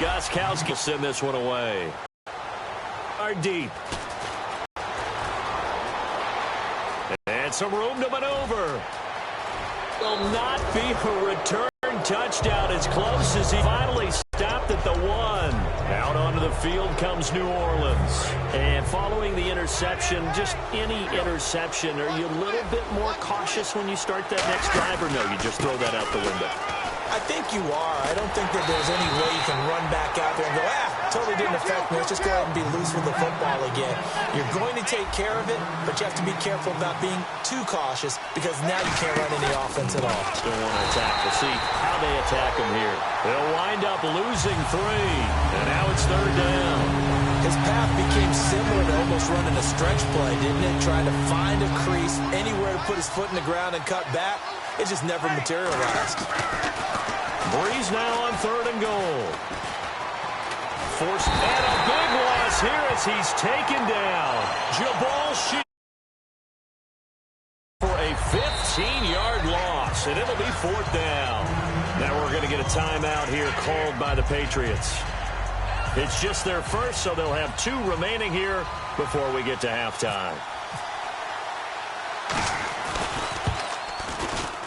Gostkowski will send this one away. Are deep. And some room to maneuver. Will not be a return touchdown, as close as he finally stopped at the 1. Out onto the field comes New Orleans. And following the interception, just any interception, are you a little bit more cautious when you start that next drive, or no, you just throw that out the window? I think you are. I don't think that there's any way you can run back out there and go, totally didn't affect me. Let's just go ahead and be loose with the football again. You're going to take care of it, but you have to be careful about being too cautious, because now you can't run any offense at all. Still want to attack. We'll see how they attack him here. They'll wind up losing 3, and now it's 3rd down. His path became similar to almost running a stretch play, didn't it? Trying to find a crease, anywhere to put his foot in the ground and cut back. It just never materialized. Breeze now on 3rd and goal. Forced, and a big loss here as he's taken down. Jabal Sheep for a 15-yard loss, and it'll be 4th down. Now we're going to get a timeout here called by the Patriots. It's just their first, so they'll have 2 remaining here before we get to halftime.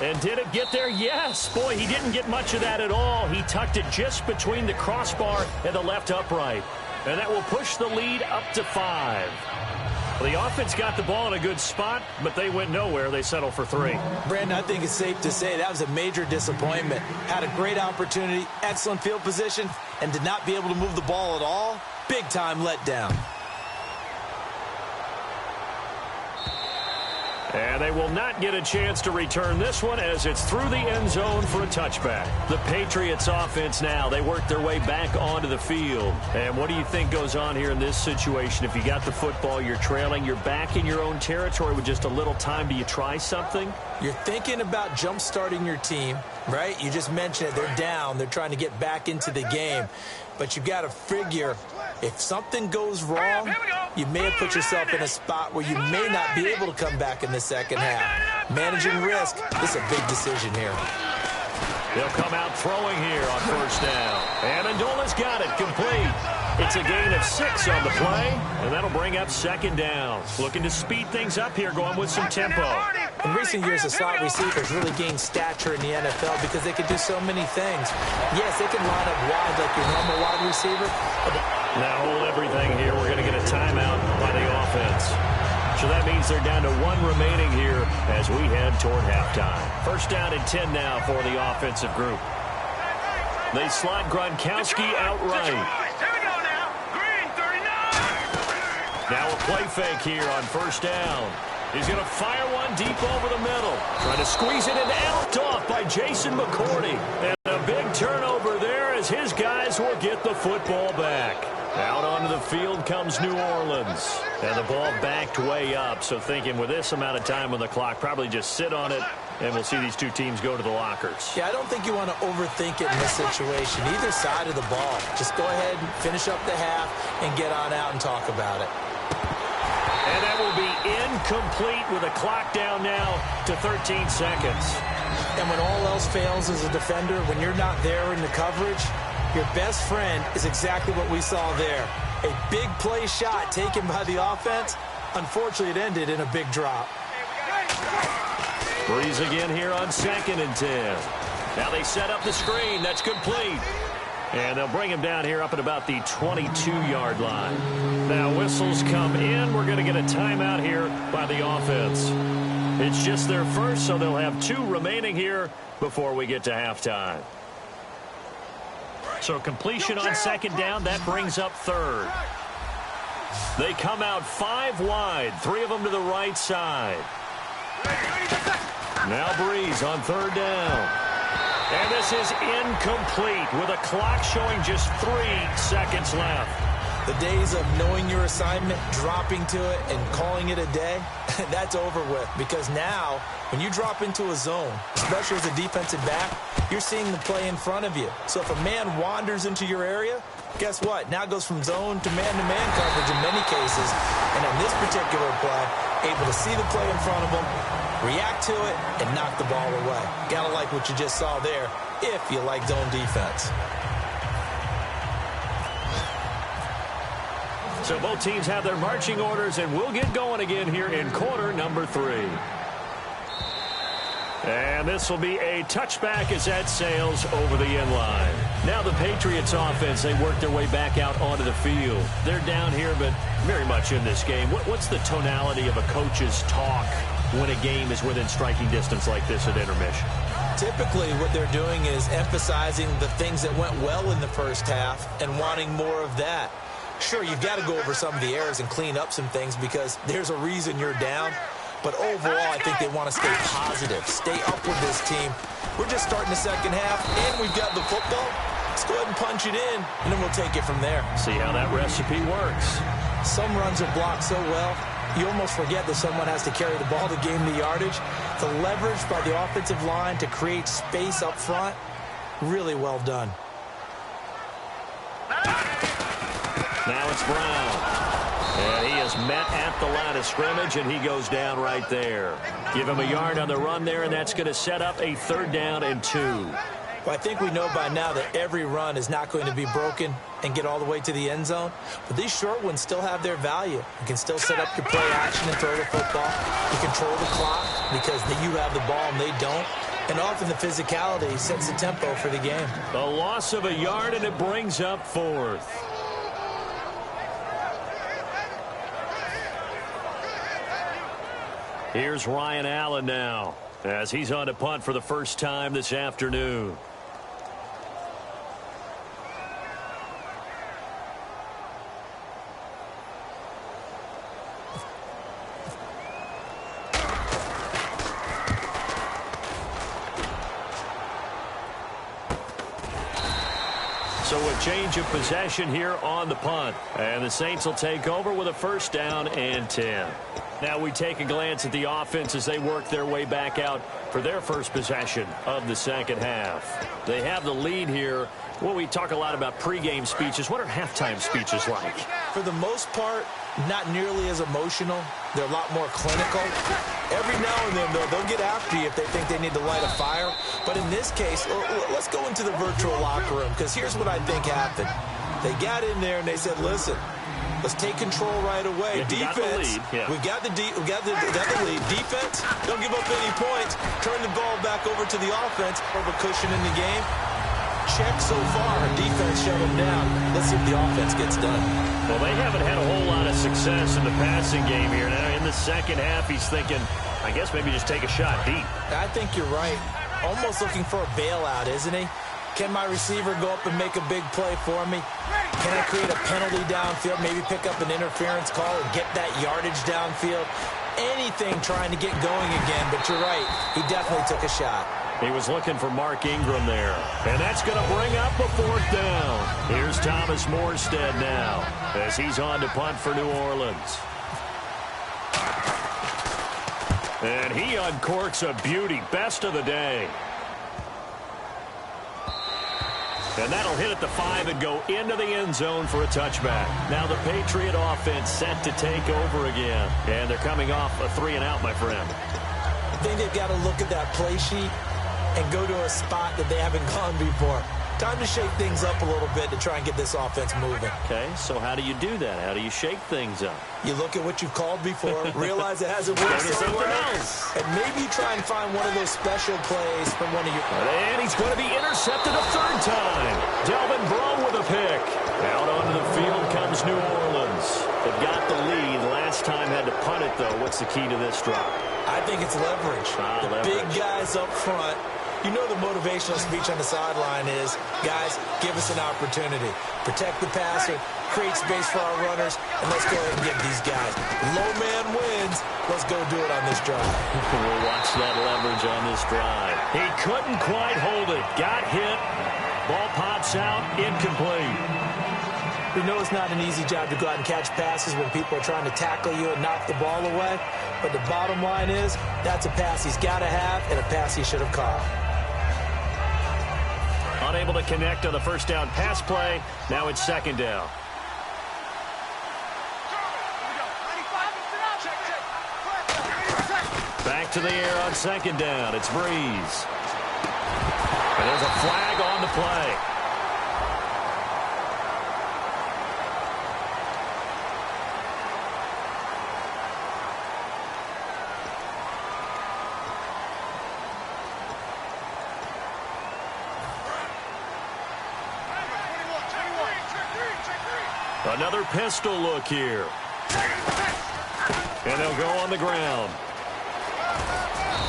And did it get there? Yes. Boy, he didn't get much of that at all. He tucked it just between the crossbar and the left upright. And that will push the lead up to 5. The offense got the ball in a good spot, but they went nowhere. They settled for 3. Brandon, I think it's safe to say that was a major disappointment. Had a great opportunity, excellent field position, and did not be able to move the ball at all. Big-time letdown. And they will not get a chance to return this one, as it's through the end zone for a touchback. The Patriots offense now, they work their way back onto the field. And what do you think goes on here in this situation? If you got the football, you're trailing, you're back in your own territory with just a little time. Do you try something? You're thinking about jump-starting your team, right? You just mentioned it. They're down. They're trying to get back into the game. But you've got to figure, if something goes wrong, you may have put yourself in a spot where you may not be able to come back in the second half. Managing risk, this is a big decision here. They'll come out throwing here on 1st down. Amendola's got it, complete. It's a gain of 6 on the play, and that'll bring up 2nd down. Looking to speed things up here, going with some tempo. In recent years, the slot receivers really gained stature in the NFL because they can do so many things. Yes, they can line up wide like your normal wide receiver. Now hold everything here. We're going to get a timeout by the offense. So that means they're down to 1 remaining here as we head toward halftime. 1st down and 10 now for the offensive group. They slot Gronkowski outright. Now a play fake here on 1st down. He's going to fire one deep over the middle. Trying to squeeze it in, elked off by Jason McCourty. And a big turnover there as his guys will get the football back. Out onto the field comes New Orleans. And the ball backed way up. So thinking with this amount of time on the clock, probably just sit on it, and we'll see these 2 teams go to the lockers. Yeah, I don't think you want to overthink it in this situation. Either side of the ball. Just go ahead and finish up the half and get on out and talk about it. And that will be incomplete with a clock down now to 13 seconds. And when all else fails as a defender, when you're not there in the coverage, your best friend is exactly what we saw there. A big play shot taken by the offense. Unfortunately, it ended in a big drop. Breeze again here on 2nd and 10. Now they set up the screen. That's complete. And they'll bring him down here up at about the 22-yard line. Now whistles come in. We're going to get a timeout here by the offense. It's just their first, so they'll have 2 remaining here before we get to halftime. So completion on 2nd down, that brings up 3rd. They come out 5 wide, 3 of them to the right side. Now Breeze on 3rd down. And this is incomplete with a clock showing just 3 seconds left. The days of knowing your assignment, dropping to it, and calling it a day, that's over with. Because now, when you drop into a zone, especially as a defensive back, you're seeing the play in front of you. So if a man wanders into your area, guess what? Now it goes from zone to man-to-man coverage in many cases. And on this particular play, able to see the play in front of him, react to it, and knock the ball away. Gotta like what you just saw there if you like zone defense. So both teams have their marching orders, and we'll get going again here in quarter number 3. And this will be a touchback as that sails over the end line. Now the Patriots offense, they work their way back out onto the field. They're down here, but very much in this game. What's the tonality of a coach's talk when a game is within striking distance like this at intermission? Typically, what they're doing is emphasizing the things that went well in the first half and wanting more of that. Sure, you've got to go over some of the errors and clean up some things because there's a reason you're down. But overall, I think they want to stay positive, stay up with this team. We're just starting the second half, and we've got the football. Let's go ahead and punch it in, and then we'll take it from there. See how that recipe works. Some runs are blocked so well, you almost forget that someone has to carry the ball to gain the yardage. The leverage by the offensive line to create space up front, really well done. Now it's Brown. And he is met at the line of scrimmage, and he goes down right there. Give him a yard on the run there, and that's going to set up a 3rd down and 2. Well, I think we know by now that every run is not going to be broken and get all the way to the end zone. But these short ones still have their value. You can still set up your play action and throw the football. You control the clock because you have the ball and they don't. And often the physicality sets the tempo for the game. The loss of a yard, and it brings up 4th. Here's Ryan Allen now as he's on to punt for the first time this afternoon. So a change of possession here on the punt. And the Saints will take over with a 1st down and 10. Now we take a glance at the offense as they work their way back out for their first possession of the second half. They have the lead here. Well, we talk a lot about pregame speeches. What are halftime speeches like? For the most part, not nearly as emotional. They're a lot more clinical. Every now and then, though, they'll get after you if they think they need to light a fire. But in this case, let's go into the virtual locker room, because here's what I think happened. They got in there and they said, listen, let's take control right away. Defense, we've got the lead. Defense, don't give up any points. Turn the ball back over to the offense. Over cushion in the game. Check so far. Defense shut them down. Let's see if the offense gets done. Well, they haven't had a whole lot of success in the passing game here. Now, in the second half, he's thinking, I guess maybe just take a shot deep. I think you're right. Almost looking for a bailout, isn't he? Can my receiver go up and make a big play for me? Can I create a penalty downfield, maybe pick up an interference call and get that yardage downfield? Anything trying to get going again, but you're right. He definitely took a shot. He was looking for Mark Ingram there. And that's going to bring up a 4th down. Here's Thomas Morstead now as he's on to punt for New Orleans. And he uncorks a beauty. Best of the day. And that'll hit at the 5 and go into the end zone for a touchback. Now the Patriot offense set to take over again. And they're coming off a 3-and-out, my friend. I think they've got to look at that play sheet and go to a spot that they haven't gone before. Time to shake things up a little bit to try and get this offense moving. Okay, so how do you do that? How do you shake things up? You look at what you've called before, realize it hasn't worked somewhere else, and maybe try and find one of those special plays from one of your... And he's going to be intercepted a 3rd time. Delvin Breaux with a pick. Out onto the field comes New Orleans. They've got the lead. Last time had to punt it, though. What's the key to this drop? I think it's leverage. The big guys up front. You know the motivational speech on the sideline is, guys, give us an opportunity. Protect the passer, create space for our runners, and let's go ahead and get these guys. Low man wins. Let's go do it on this drive. We'll watch that leverage on this drive. He couldn't quite hold it. Got hit. Ball pops out. Incomplete. We know it's not an easy job to go out and catch passes when people are trying to tackle you and knock the ball away. But the bottom line is, that's a pass he's got to have and a pass he should have caught. Unable to connect on the 1st down pass play. Now it's 2nd down. Back to the air on 2nd down. It's Breeze. And there's a flag on the play. Another pistol look here. And they'll go on the ground.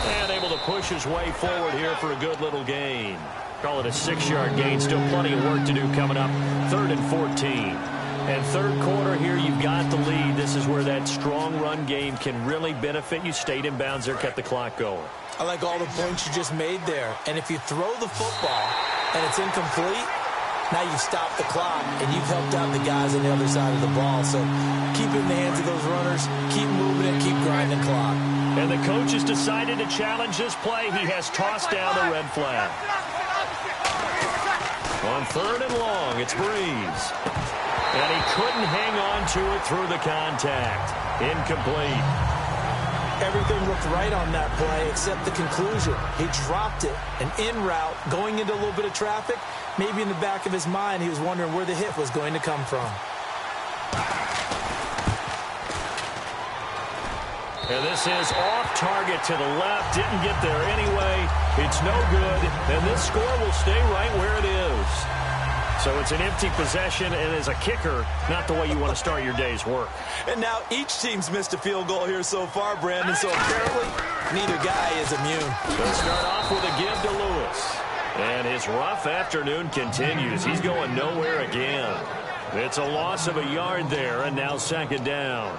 And able to push his way forward here for a good little gain. Call it a 6-yard gain. Still plenty of work to do coming up. 3rd and 14. And third quarter here, you've got the lead. This is where that strong run game can really benefit you. Stayed in bounds there, kept the clock going. I like all the points you just made there. And if you throw the football and it's incomplete, now you've stopped the clock and you've helped out the guys on the other side of the ball. So keep it in the hands of those runners, keep moving it, keep grinding clock. And the coach has decided to challenge this play. He has tossed down the red flag. On 3rd and long, it's Breeze. And he couldn't hang on to it through the contact. Incomplete. Everything looked right on that play except the conclusion. He dropped it, an in route, going into a little bit of traffic. Maybe in the back of his mind, he was wondering where the hit was going to come from. And this is off target to the left. Didn't get there anyway. It's no good. And this score will stay right where it is. So it's an empty possession, and as a kicker, not the way you want to start your day's work. And now each team's missed a field goal here so far, Brandon, so apparently neither guy is immune. They'll start off with a give to Lewis. And his rough afternoon continues. He's going nowhere again. It's a loss of a yard there, and now 2nd down.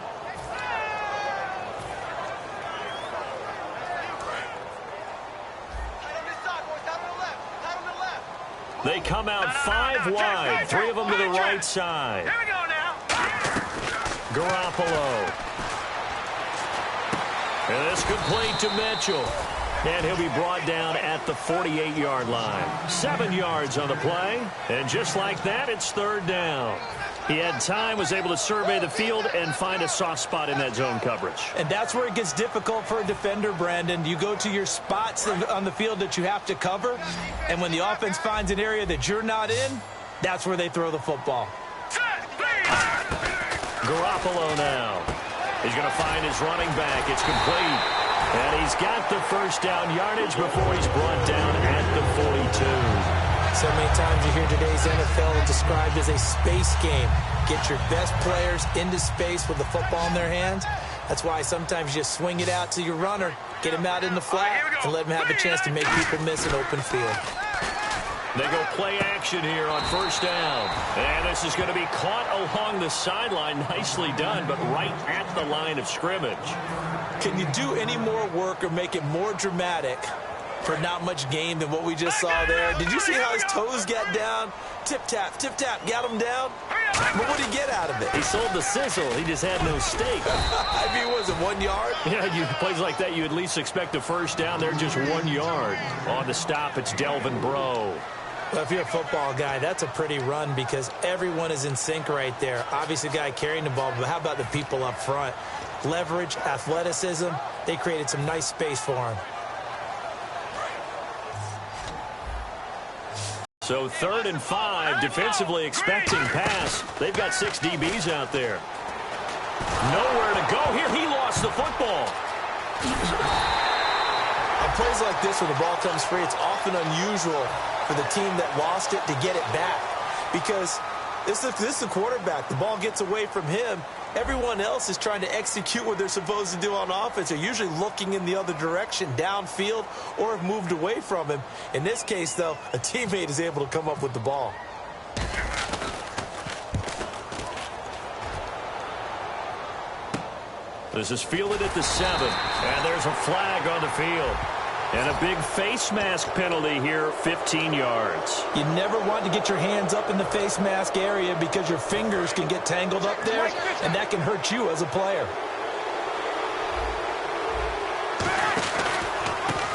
They come out 5 wide, 3 of them to the right side. Here we go now. Garoppolo. And this complete to Mitchell. And he'll be brought down at the 48-yard line. 7 yards on the play. And just like that, it's 3rd down. He had time, was able to survey the field and find a soft spot in that zone coverage. And that's where it gets difficult for a defender, Brandon. You go to your spots on the field that you have to cover, and when the offense finds an area that you're not in, that's where they throw the football. Garoppolo now. He's going to find his running back. It's complete. And he's got the first down yardage before he's brought down at the 42. So many times you hear today's NFL described as a space game. Get your best players into space with the football in their hands. That's why sometimes you just swing it out to your runner, get him out in the flat, and let him have a chance to make people miss an open field. They go play action here on 1st down. And this is going to be caught along the sideline. Nicely done, but right at the line of scrimmage. Can you do any more work or make it more dramatic for not much gain than what we just saw there? Did you see how his toes got down? Tip-tap, got him down. But what did he get out of it? He sold the sizzle. He just had no steak. I mean, was it 1 yard? Yeah, plays like that, you at least expect a first down. They're just 1 yard. On the stop, it's Delvin Breaux. Well, if you're a football guy, that's a pretty run because everyone is in sync right there. Obviously, the guy carrying the ball, but how about the people up front? Leverage, athleticism, they created some nice space for him. So 3rd and 5, defensively expecting pass. They've got 6 DBs out there. Nowhere to go here. He lost the football. On plays like this where the ball comes free, it's often unusual for the team that lost it to get it back. Because this is the quarterback. The ball gets away from him. Everyone else is trying to execute what they're supposed to do on offense. They're usually looking in the other direction, downfield, or have moved away from him. In this case, though, a teammate is able to come up with the ball. This is fielded at the 7, and there's a flag on the field. And a big face mask penalty here, 15 yards. You never want to get your hands up in the face mask area because your fingers can get tangled up there, and that can hurt you as a player.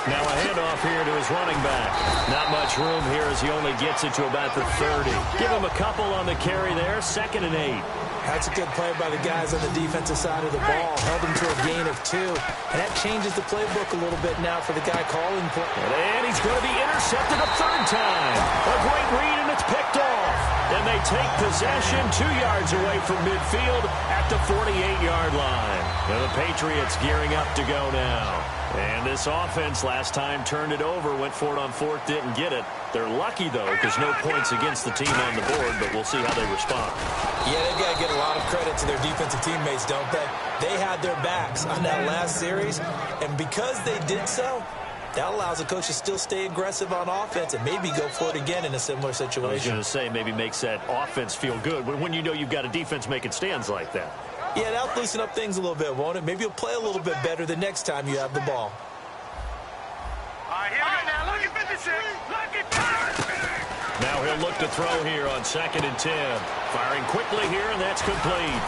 Now a handoff here to his running back. Not much room here as he only gets it to about the 30. Give him a couple on the carry there, 2nd and 8. That's a good play by the guys on the defensive side of the ball. Held him to a gain of 2. And that changes the playbook a little bit now for the guy calling play. And he's going to be intercepted a 3rd time. A great read, and it's picked off. And they take possession 2 yards away from midfield at the 48-yard line. And the Patriots gearing up to go now. And this offense last time turned it over, went for it on fourth, didn't get it. They're lucky, though, because no points against the team on the board, but we'll see how they respond. Yeah, they've got to get a lot of credit to their defensive teammates, don't they? They had their backs on that last series, and because they did so, that allows the coach to still stay aggressive on offense and maybe go for it again in a similar situation. I was going to say, maybe makes that offense feel good when you know you've got a defense making stands like that. Yeah, that'll loosen up things a little bit, won't it? Maybe you'll play a little bit better the next time you have the ball. All right, here we go. Now look at 56. Look at 56. Now he'll look to throw here on 2nd and 10. Firing quickly here, and that's complete.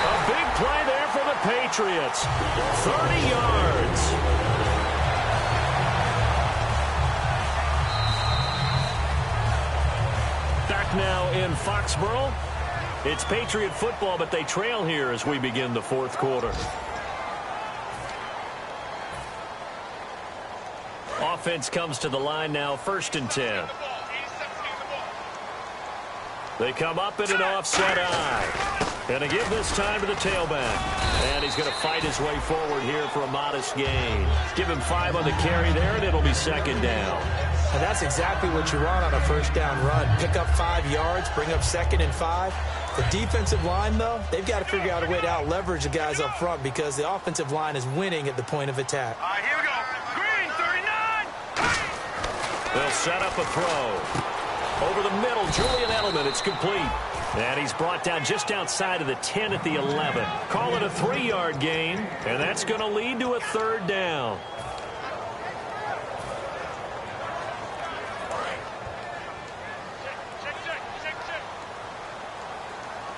A big play there for the Patriots. 30 yards. Back now in Foxborough. It's Patriot football, but they trail here as we begin the fourth quarter. Offense comes to the line now, 1st and 10. They come up in an offset eye. Going to give this time to the tailback. And he's going to fight his way forward here for a modest gain. Give him 5 on the carry there, and it'll be 2nd down. And that's exactly what you want on a first down run. Pick up 5 yards, bring up 2nd and 5. The defensive line, though, they've got to figure out a way to out-leverage the guys up front because the offensive line is winning at the point of attack. All right, here we go. Green, 39. They'll set up a throw. Over the middle, Julian Edelman, it's complete. And he's brought down just outside of the 10 at the 11. Call it a 3-yard gain, and that's going to lead to a 3rd down.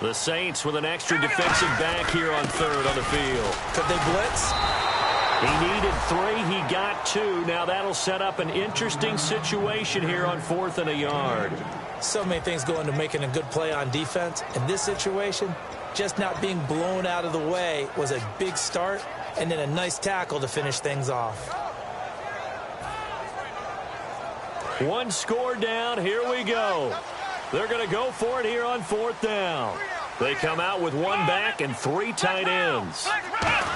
The Saints with an extra defensive back here on 3rd on the field. Could they blitz? He needed 3. He got 2. Now that'll set up an interesting situation here on 4th and a yard. So many things go into making a good play on defense. In this situation, just not being blown out of the way was a big start, and then a nice tackle to finish things off. 1 score down. Here we go. They're going to go for it here on 4th down. They come out with 1 back and 3 tight ends.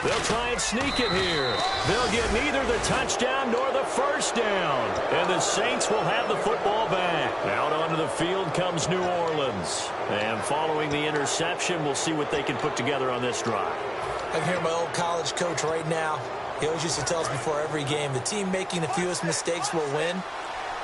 They'll try and sneak it here. They'll get neither the touchdown nor the 1st down. And the Saints will have the football back. Out onto the field comes New Orleans. And following the interception, we'll see what they can put together on this drive. I can hear my old college coach right now. He always used to tell us before every game, the team making the fewest mistakes will win.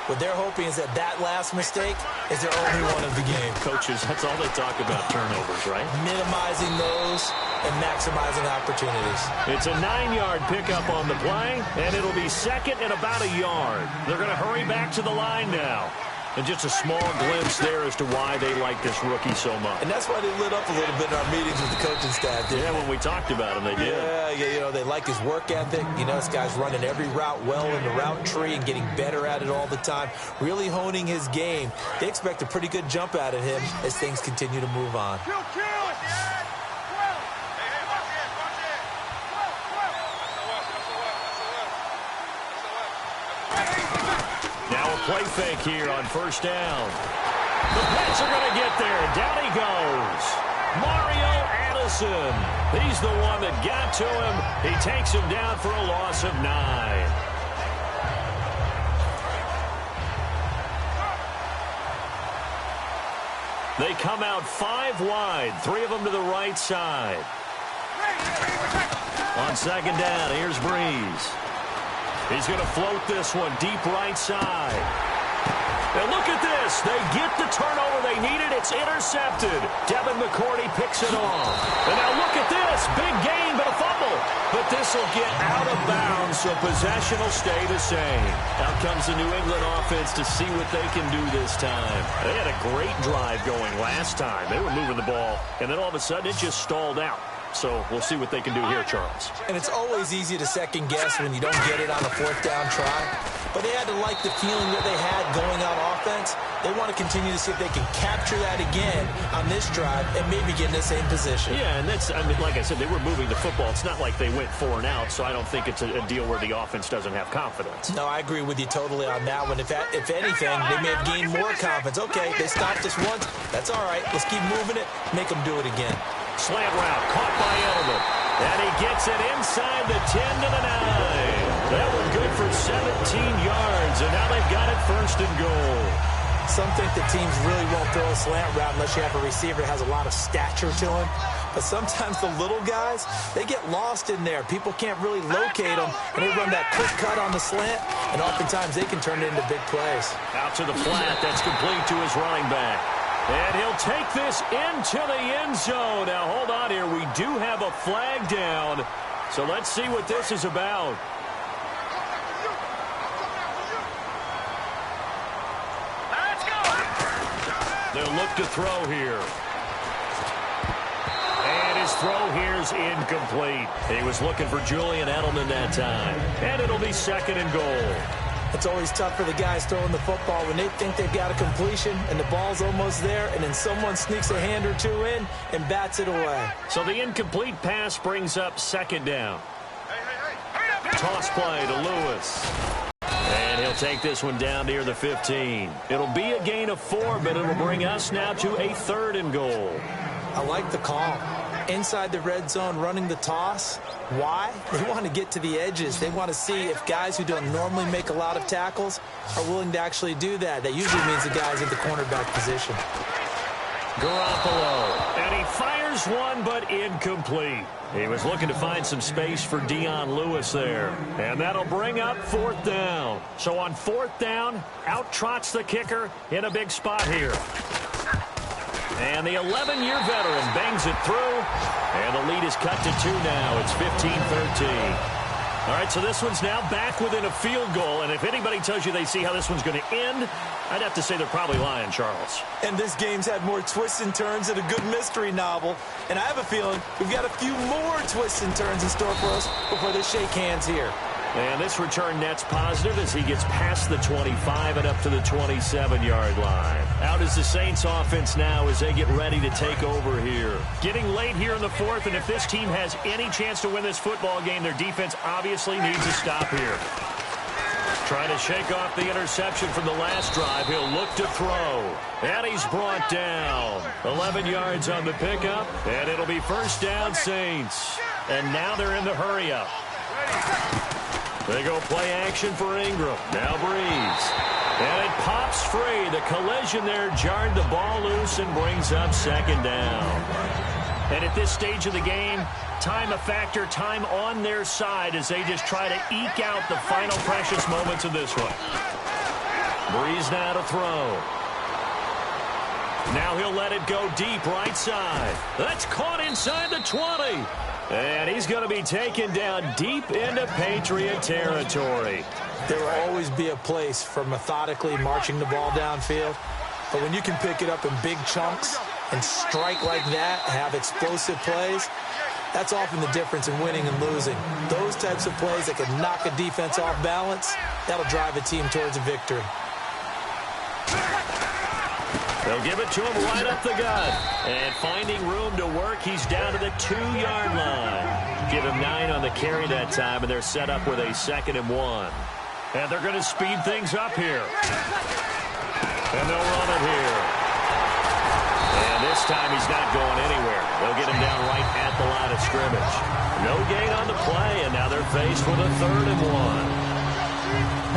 What they're hoping is that last mistake is their only one of the game. Coaches, that's all they talk about, turnovers, right? Minimizing those and maximizing opportunities. It's a 9-yard pickup on the play, and it'll be 2nd and about a yard. They're going to hurry back to the line now. And just a small glimpse there as to why they like this rookie so much. And that's why they lit up a little bit in our meetings with the coaching staff, didn't they? When we talked about him, they did. Yeah, you know, they like his work ethic. You know, this guy's running every route well in the route tree and getting better at it all the time, really honing his game. They expect a pretty good jump out of him as things continue to move on. Play fake here on 1st down. The Pets are going to get there. Down he goes. Mario Addison. He's the one that got to him. He takes him down for a loss of 9. They come out 5 wide. 3 of them to the right side. On 2nd down, here's Breeze. He's going to float this one deep right side. And look at this. They get the turnover they needed. It's intercepted. Devin McCourty picks it off. And now look at this. Big gain, but a fumble. But this will get out of bounds, so possession will stay the same. Out comes the New England offense to see what they can do this time. They had a great drive going last time. They were moving the ball, and then all of a sudden it just stalled out. So we'll see what they can do here, Charles. And it's always easy to second guess when you don't get it on a fourth down try. But they had to like the feeling that they had going on offense. They want to continue to see if they can capture that again on this drive and maybe get in the same position. Yeah, and that's, I mean, like I said, they were moving the football. It's not like they went 4 and out, so I don't think it's a deal where the offense doesn't have confidence. No, I agree with you totally on that one. If anything, they may have gained more confidence. Okay, they stopped us once. That's all right. Let's keep moving it. Make them do it again. Slant route, caught by Edelman. And he gets it inside the 10 to the 9. That was good for 17 yards, and now they've got it 1st and goal. Some think that teams really won't throw a slant route unless you have a receiver that has a lot of stature to him. But sometimes the little guys, they get lost in there. People can't really locate them, and they run that quick cut on the slant, and oftentimes they can turn it into big plays. Out to the flat. That's complete to his running back. And he'll take this into the end zone. Now, hold on here. We do have a flag down. So let's see what this is about. Let's go. They'll look to throw here. And his throw here's incomplete. He was looking for Julian Edelman that time. And it'll be 2nd and goal. It's always tough for the guys throwing the football when they think they've got a completion and the ball's almost there, and then someone sneaks a hand or two in and bats it away. So the incomplete pass brings up 2nd down. Toss play to Lewis. And he'll take this one down near the 15. It'll be a gain of 4, but it'll bring us now to a 3rd and goal. I like the call. Inside the red zone, running the toss. Why? They want to get to the edges. They want to see if guys who don't normally make a lot of tackles are willing to actually do that. That usually means the guys at the cornerback position. Garoppolo. And he fires one, but incomplete. He was looking to find some space for Dion Lewis there. And that'll bring up 4th down. So on 4th down, out trots the kicker in a big spot here. And the 11-year veteran bangs it through. And the lead is cut to 2 now. It's 15-13. All right, so this one's now back within a field goal. And if anybody tells you they see how this one's going to end, I'd have to say they're probably lying, Charles. And this game's had more twists and turns than a good mystery novel. And I have a feeling we've got a few more twists and turns in store for us before they shake hands here. And this return net's positive as he gets past the 25 and up to the 27-yard line. Out is the Saints offense now as they get ready to take over here. Getting late here in the 4th, and if this team has any chance to win this football game, their defense obviously needs a stop here. Trying to shake off the interception from the last drive. He'll look to throw. And he's brought down. 11 yards on the pickup, and it'll be 1st down Saints. And now they're in the hurry-up. They go play action for Ingram. Now Breeze. And it pops free. The collision there jarred the ball loose and brings up 2nd down. And at this stage of the game, time a factor, time on their side as they just try to eke out the final precious moments of this one. Breeze now to throw. Now he'll let it go deep right side. That's caught inside the 20. And he's going to be taken down deep into Patriot territory. There will always be a place for methodically marching the ball downfield. But when you can pick it up in big chunks and strike like that, have explosive plays, that's often the difference in winning and losing. Those types of plays that can knock a defense off balance, that'll drive a team towards a victory. They'll give it to him right up the gut. And finding room to work, he's down to the 2-yard line. Give him 9 on the carry that time, and they're set up with a 2nd and 1. And they're going to speed things up here. And they'll run it here. And this time he's not going anywhere. They'll get him down right at the line of scrimmage. No gain on the play, and now they're faced with a 3rd and 1.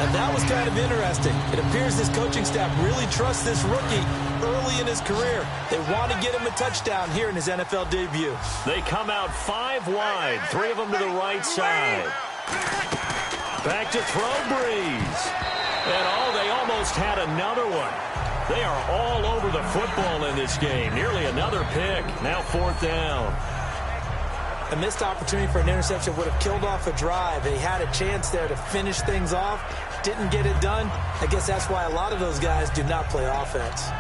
And that was kind of interesting. It appears this coaching staff really trusts this rookie early in his career. They want to get him a touchdown here in his NFL debut. They come out 5 wide, 3 of them to the right side. Back to throw Breeze. And they almost had another one. They are all over the football in this game. Nearly another pick. Now 4th down. A missed opportunity for an interception would have killed off a drive. They had a chance there to finish things off. Didn't get it done. I guess that's why a lot of those guys do not play offense.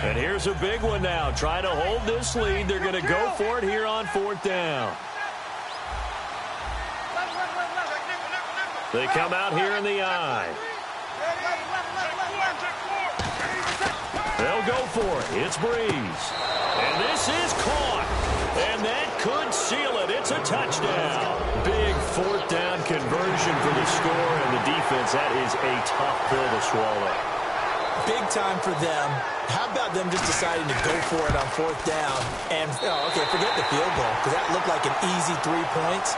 And here's a big one now. Trying to hold this lead. They're going to go for it here on 4th down. They come out here in the I. They'll go for it. It's Breeze. And this is caught. And that could seal it. It's a touchdown. Big 4th down conversion for the score and the defense. That is a tough pill to swallow. Big time for them. How about them just deciding to go for it on 4th down? And, okay, forget the field goal, because that looked like an easy 3 points.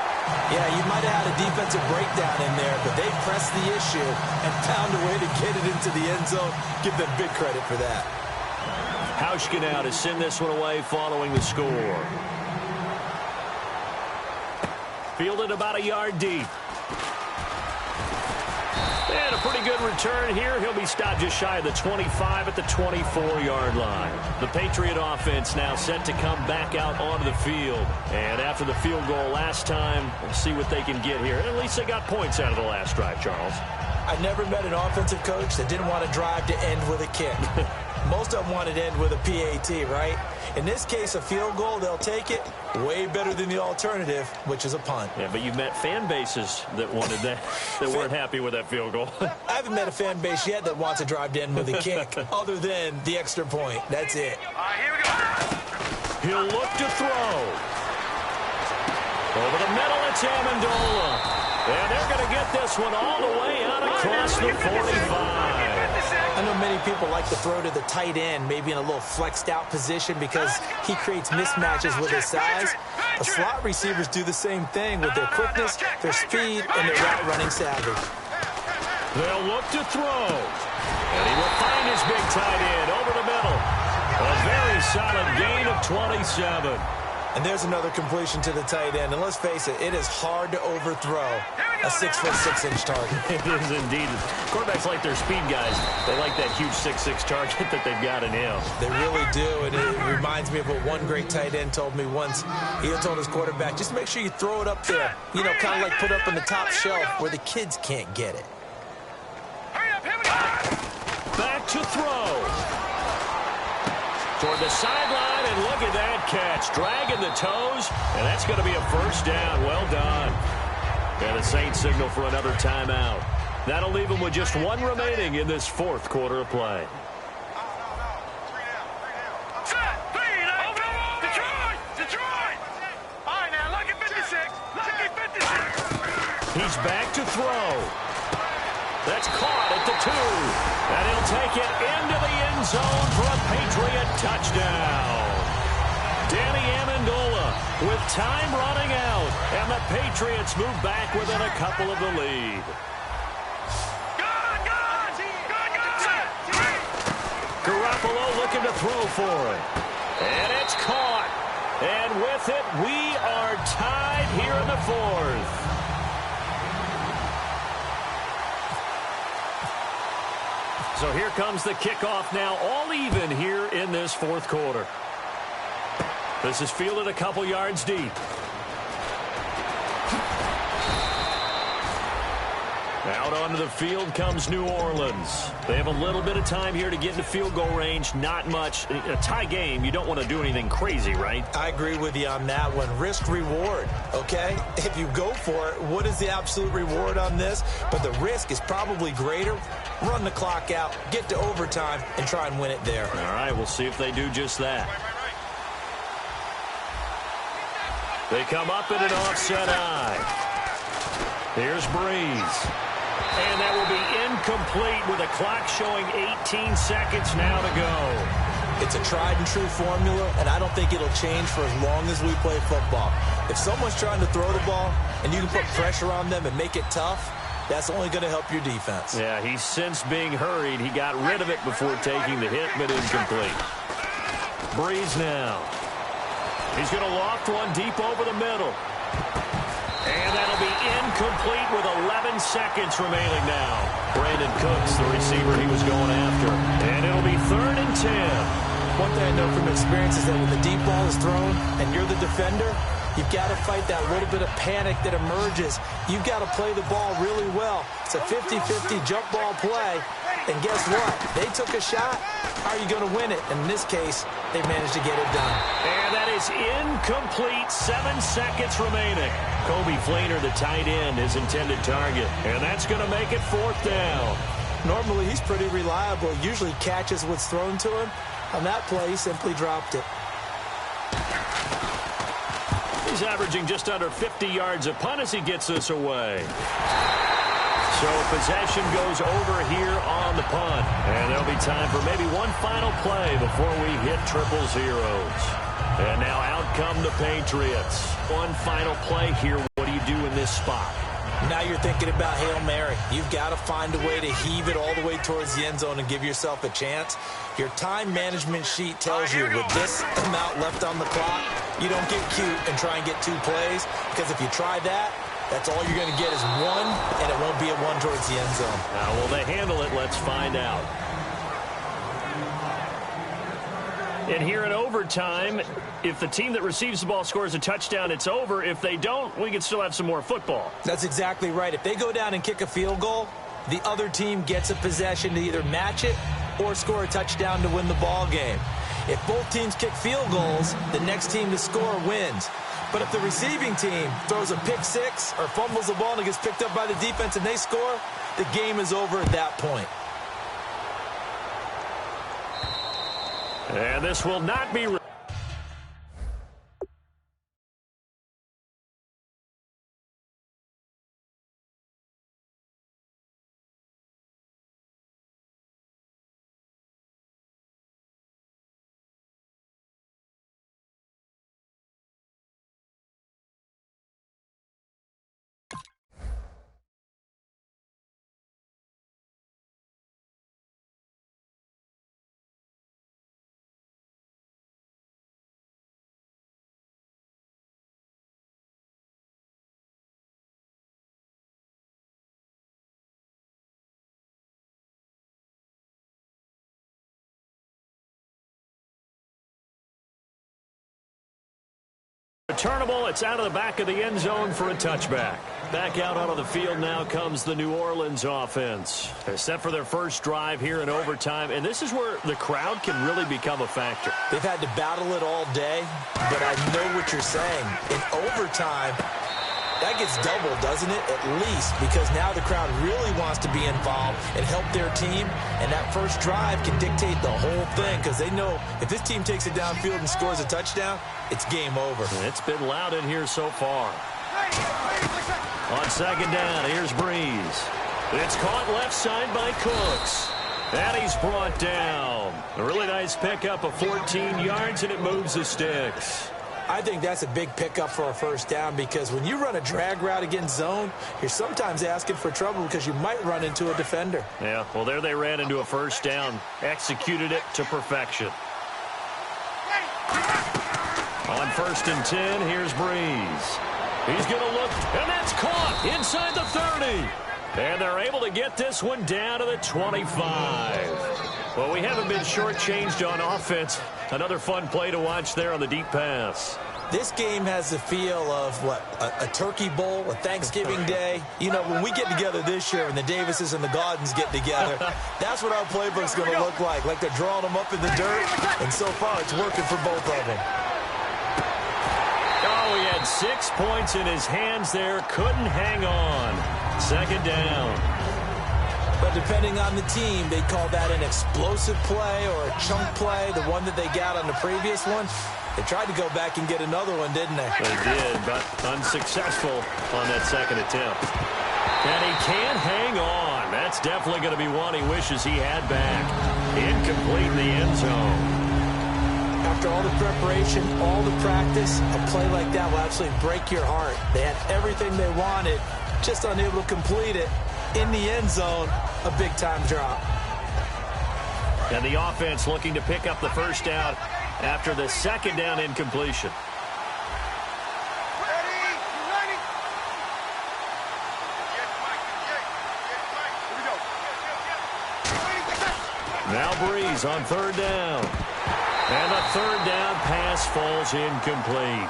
Yeah, you might have had a defensive breakdown in there, but they pressed the issue and found a way to get it into the end zone. Give them big credit for that. Hauschka now to send this one away following the score. Fielded about a yard deep. And a pretty good return here. He'll be stopped just shy of the 25 at the 24-yard line. The Patriot offense now set to come back out onto the field. And after the field goal last time, we'll see what they can get here. At least they got points out of the last drive, Charles. I never met an offensive coach that didn't want to drive to end with a kick. Most of them wanted to end with a PAT, right? In this case, a field goal, they'll take it. Way better than the alternative, which is a punt. Yeah, but you've met fan bases that wanted that, that weren't happy with that field goal. I haven't met a fan base yet that wants to drive to end with a kick, other than the extra point. That's it. All right, here we go. He'll look to throw. Over the middle, it's Amendola. And they're going to get this one all the way out across the 45. I know many people like to throw to the tight end, maybe in a little flexed out position because he creates mismatches with his size. The slot receivers do the same thing with their quickness, their speed, and their route running savvy. They'll look to throw. And he will find his big tight end over the middle. A very solid gain of 27. And there's another completion to the tight end. And let's face it, it is hard to overthrow a 6'6" target. It is indeed. Quarterbacks like their speed guys. They like that huge 6'6" target that they've got in him. They really do. And it reminds me of what one great tight end told me once. He told his quarterback, just make sure you throw it up there. You know, kind of like put up on the top shelf where the kids can't get it. Back to throw. Toward the sideline, and look at that catch. Dragging the toes, and that's going to be a first down. Well done. And the Saints signal for another timeout. That'll leave them with just one remaining in this 4th quarter of play. Detroit! All right, now, lucky 56. Lucky 56. He's back to throw. That's caught at the 2. And he'll take it into the end zone for a Patriot touchdown. Danny Amendola with time running out. And the Patriots move back within a couple of the lead. Garoppolo looking to throw for it. And it's caught. And with it, we are tied here in the 4th. So here comes the kickoff now, all even here in this 4th quarter. This is fielded a couple yards deep. Out onto the field comes New Orleans. They have a little bit of time here to get into field goal range. Not much. A tie game, you don't want to do anything crazy, right? I agree with you on that one. Risk-reward, okay? If you go for it, what is the absolute reward on this? But the risk is probably greater. Run the clock out, get to overtime, and try and win it there. All right, we'll see if they do just that. They come up in an offset eye. Here's Breeze. And that will be incomplete with a clock showing 18 seconds now to go. It's a tried-and-true formula, and I don't think it'll change for as long as we play football. If someone's trying to throw the ball and you can put pressure on them and make it tough, that's only going to help your defense. Yeah, he's since being hurried. He got rid of it before taking the hit, but incomplete. Breeze now. He's going to loft one deep over the middle. And that'll be incomplete with 11 seconds remaining now. Brandon Cooks, the receiver he was going after. And it'll be 3rd and 10. One thing I know from experience is that when the deep ball is thrown and you're the defender, you've got to fight that little bit of panic that emerges. You've got to play the ball really well. It's a 50-50 jump ball play. And guess what? They took a shot. How are you going to win it? And in this case, they managed to get it done. And that is incomplete. 7 seconds remaining. Kobe Fleener, the tight end, his intended target. And that's going to make it 4th down. Normally, he's pretty reliable. Usually catches what's thrown to him. On that play, he simply dropped it. He's averaging just under 50 yards a punt as he gets this away. So possession goes over here on the punt. And there'll be time for maybe one final play before we hit triple zeros. And now out come the Patriots. One final play here. What do you do in this spot? Now you're thinking about Hail Mary. You've got to find a way to heave it all the way towards the end zone and give yourself a chance. Your time management sheet tells you with this amount left on the clock, you don't get cute and try and get 2 plays, because if you try that, that's all you're going to get is 1, and it won't be a 1 towards the end zone. How will they handle it? Let's find out. And here in overtime, if the team that receives the ball scores a touchdown, it's over. If they don't, we can still have some more football. That's exactly right. If they go down and kick a field goal, the other team gets a possession to either match it or score a touchdown to win the ball game. If both teams kick field goals, the next team to score wins. But if the receiving team throws a pick 6 or fumbles the ball and it gets picked up by the defense and they score, the game is over at that point. And this will not be... Returnable, it's out of the back of the end zone for a touchback. Back out onto the field now comes the New Orleans offense. They're set for their first drive here in overtime, and this is where the crowd can really become a factor. They've had to battle it all day, but I know what you're saying. In overtime, that gets doubled, doesn't it? At least, because now the crowd really wants to be involved and help their team, and that first drive can dictate the whole thing, because they know if this team takes it downfield and scores a touchdown, it's game over. It's been loud in here so far. On second down, here's Breeze. It's caught left side by Cooks. And he's brought down. A really nice pickup of 14 yards, and it moves the sticks. I think that's a big pickup for a first down, because when you run a drag route against zone, you're sometimes asking for trouble because you might run into a defender. Yeah, well, there they ran into a first down. Executed it to perfection. On 1st and 10, here's Breeze. He's going to look, and that's caught inside the 30. And they're able to get this one down to the 25. Well, we haven't been shortchanged on offense. Another fun play to watch there on the deep pass. This game has the feel of, a turkey bowl, a Thanksgiving day. You know, when we get together this year and the Davises and the Gaudens get together, that's what our playbook's going to look like. Like they're drawing them up in the dirt, and so far it's working for both of them. Oh, he had 6 points in his hands there. Couldn't hang on. Second down. But depending on the team, they call that an explosive play or a chunk play, the one that they got on the previous one. They tried to go back and get another one, didn't they? They did, but unsuccessful on that second attempt. And he can't hang on. That's definitely going to be one he wishes he had back. Incomplete in the end zone. After all the preparation, all the practice, a play like that will absolutely break your heart. They had everything they wanted, just unable to complete it. In the end zone, a big-time drop. And the offense looking to pick up the first down after the second down incompletion. Now Breeze on 3rd down. And the 3rd down pass falls incomplete.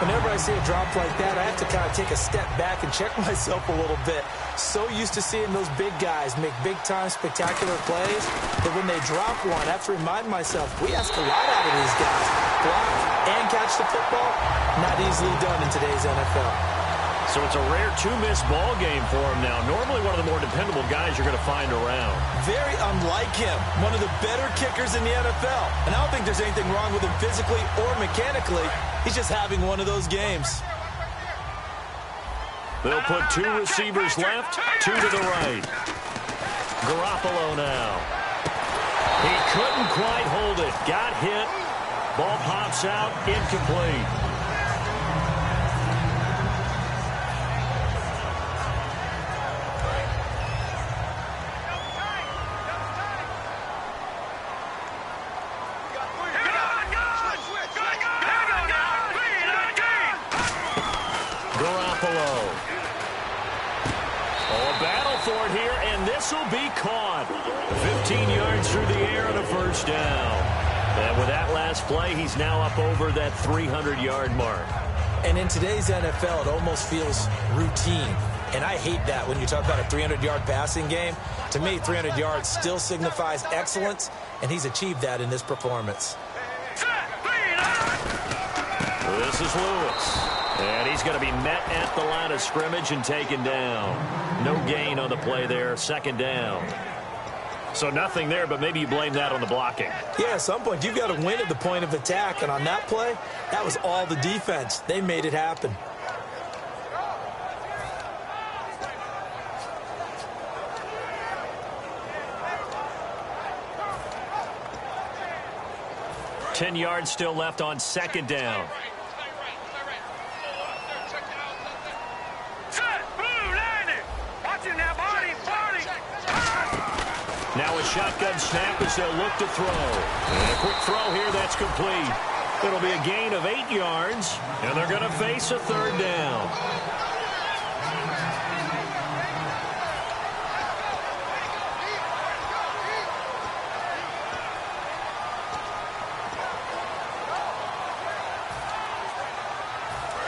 Whenever I see a drop like that, I have to kind of take a step back and check myself a little bit. So used to seeing those big guys make big-time spectacular plays that when they drop one, I have to remind myself, we ask a lot out of these guys. Block and catch the football, not easily done in today's NFL. So it's a rare two-miss ball game for him now. Normally one of the more dependable guys you're going to find around. Very unlike him. One of the better kickers in the NFL. And I don't think there's anything wrong with him physically or mechanically. He's just having one of those games. They'll put two receivers left, two to the right. Garoppolo now. He couldn't quite hold it. Got hit. Ball pops out. Incomplete. This will be caught. 15 yards through the air and a first down. And with that last play, he's now up over that 300-yard mark. And in today's NFL, it almost feels routine. And I hate that when you talk about a 300-yard passing game. To me, 300 yards still signifies excellence, and he's achieved that in this performance. This is Lewis. And he's going to be met at the line of scrimmage and taken down. No gain on the play there, second down. So nothing there, but maybe you blame that on the blocking. Yeah, at some point, you've got to win at the point of attack. And on that play, that was all the defense. They made it happen. Ten yards still left on second down. Now a shotgun snap as they'll look to throw. And a quick throw here that's complete. It'll be a gain of 8 yards, and they're going to face a third down.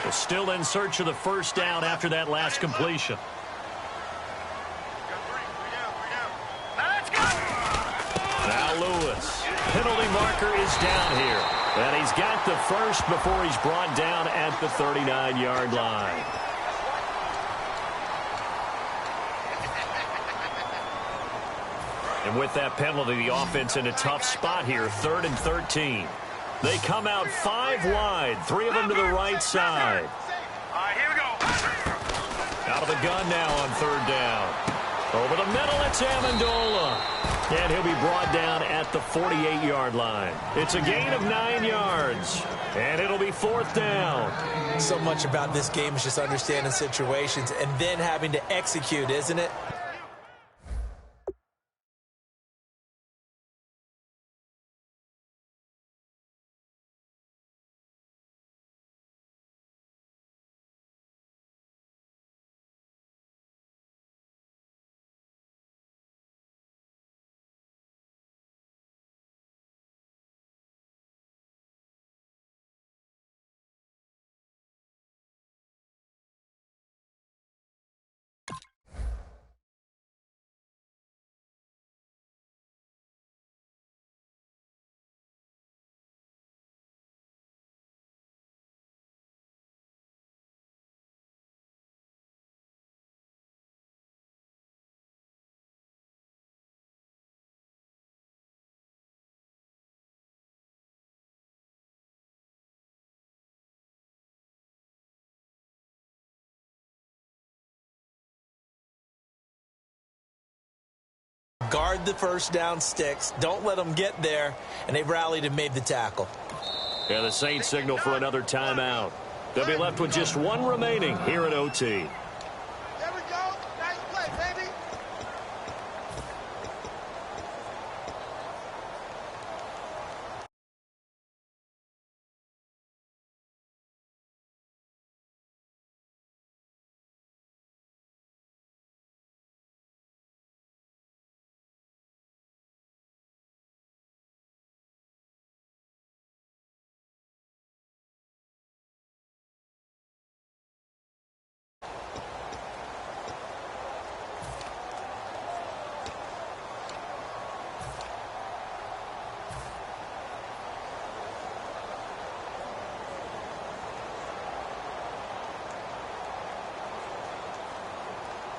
They're still in search of the first down after that last completion. Lewis. Penalty marker is down here. And he's got the first before he's brought down at the 39-yard line. And with that penalty, the offense in a tough spot here, 3rd and 13. They come out 5 wide, 3 of them to the right side. All right, here we go. Out of the gun now on 3rd down. Over the middle, it's Amendola. And he'll be brought down at the 48-yard line. It's a gain of 9 yards. And it'll be 4th down. So much about this game is just understanding situations and then having to execute, isn't it? Guard the first down sticks. Don't let them get there. And they've rallied and made the tackle. Yeah, the Saints signal for another timeout. They'll be left with just 1 remaining here at OT.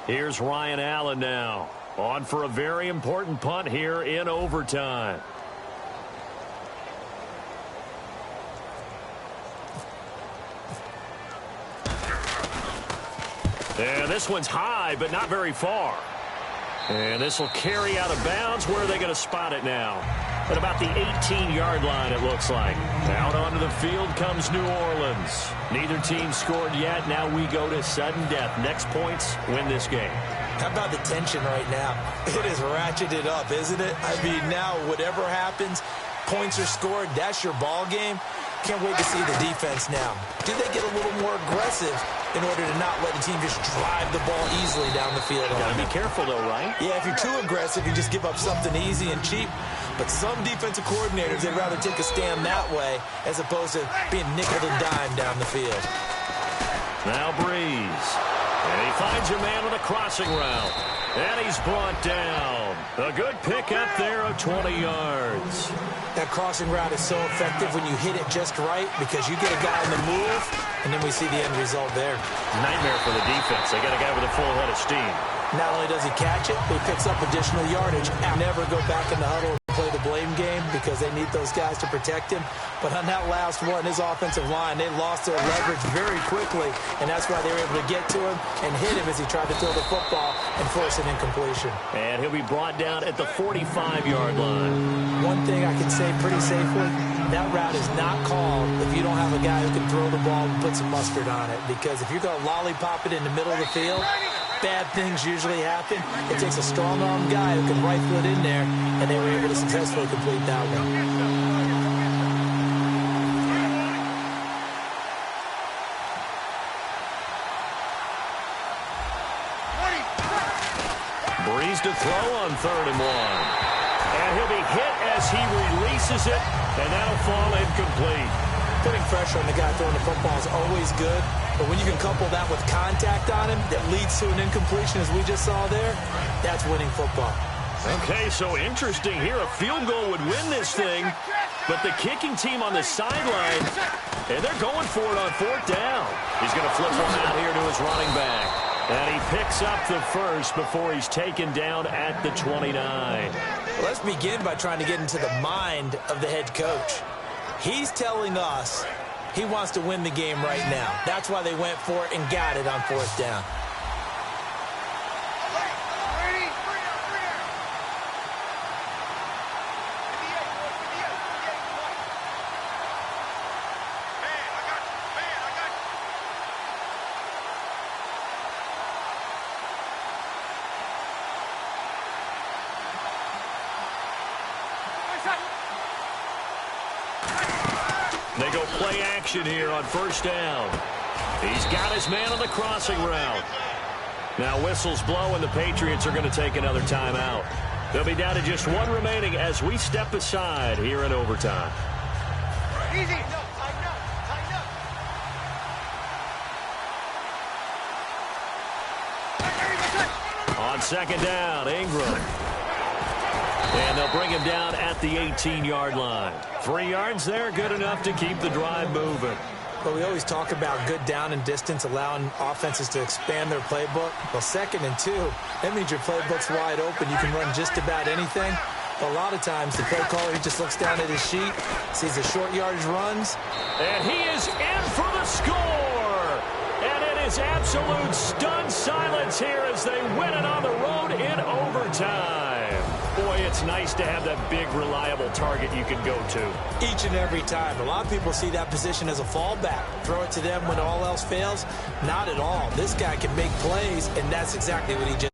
Here's Ryan Allen now. On for a very important punt here in overtime. And this one's high, but not very far. And this will carry out of bounds. Where are they going to spot it now? At about the 18-yard line, it looks like. Out onto the field comes New Orleans. Neither team scored yet. Now we go to sudden death. Next points win this game. How about the tension right now? It is ratcheted up, isn't it? I mean, now whatever happens, points are scored, that's your ball game. Can't wait to see the defense now. Do they get a little more aggressive in order to not let the team just drive the ball easily down the field? Gotta be careful, though, right? Yeah, if you're too aggressive, you just give up something easy and cheap. But some defensive coordinators, they'd rather take a stand that way as opposed to being nickel and dime down the field. Now Breeze. And he finds a man on a crossing route. And he's brought down. A good pickup there of 20 yards. That crossing route is so effective when you hit it just right because you get a guy on the move, and then we see the end result there. Nightmare for the defense. They got a guy with a full head of steam. Not only does he catch it, he picks up additional yardage. Never go back in the huddle and play the blame game because they need those guys to protect him. But on that last one, his offensive line, they lost their leverage very quickly, and that's why they were able to get to him and hit him as he tried to throw the football and force an incompletion. And he'll be brought down at the 45-yard line. One thing I can say pretty safely, that route is not called if you don't have a guy who can throw the ball and put some mustard on it. Because if you're going to lollipop it in the middle of the field, bad things usually happen. It takes a strong-arm guy who can rifle it in there, and they were able to successfully complete that one. Breeze to throw on 3rd and 1. And he'll be hit as he releases it, and that'll fall incomplete. Putting pressure on the guy throwing the football is always good, but when you can couple that with contact on him that leads to an incompletion, as we just saw there, that's winning football. Okay, so interesting here. A field goal would win this thing, but the kicking team on the sideline, and they're going for it on 4th down. He's going to flip one out here to his running back. And he picks up the first before he's taken down at the 29. Well, let's begin by trying to get into the mind of the head coach. He's telling us he wants to win the game right now. That's why they went for it and got it on 4th down. They go play action here on 1st down. He's got his man on the crossing route. Now whistles blow, and the Patriots are going to take another timeout. They'll be down to just one remaining as we step aside here in overtime. Easy. Tighten up. On 2nd down, Ingram. And they'll bring him down at the 18-yard line. 3 yards there, good enough to keep the drive moving. But we always talk about good down and distance, allowing offenses to expand their playbook. Well, 2nd and 2, that means your playbook's wide open. You can run just about anything. But a lot of times, the play caller, he just looks down at his sheet, sees the short yardage runs. And he is in for the score. And it is absolute stunned silence here as they win it on the road in overtime. Boy, it's nice to have that big, reliable target you can go to. Each and every time. A lot of people see that position as a fallback. Throw it to them when all else fails. Not at all. This guy can make plays, and that's exactly what he just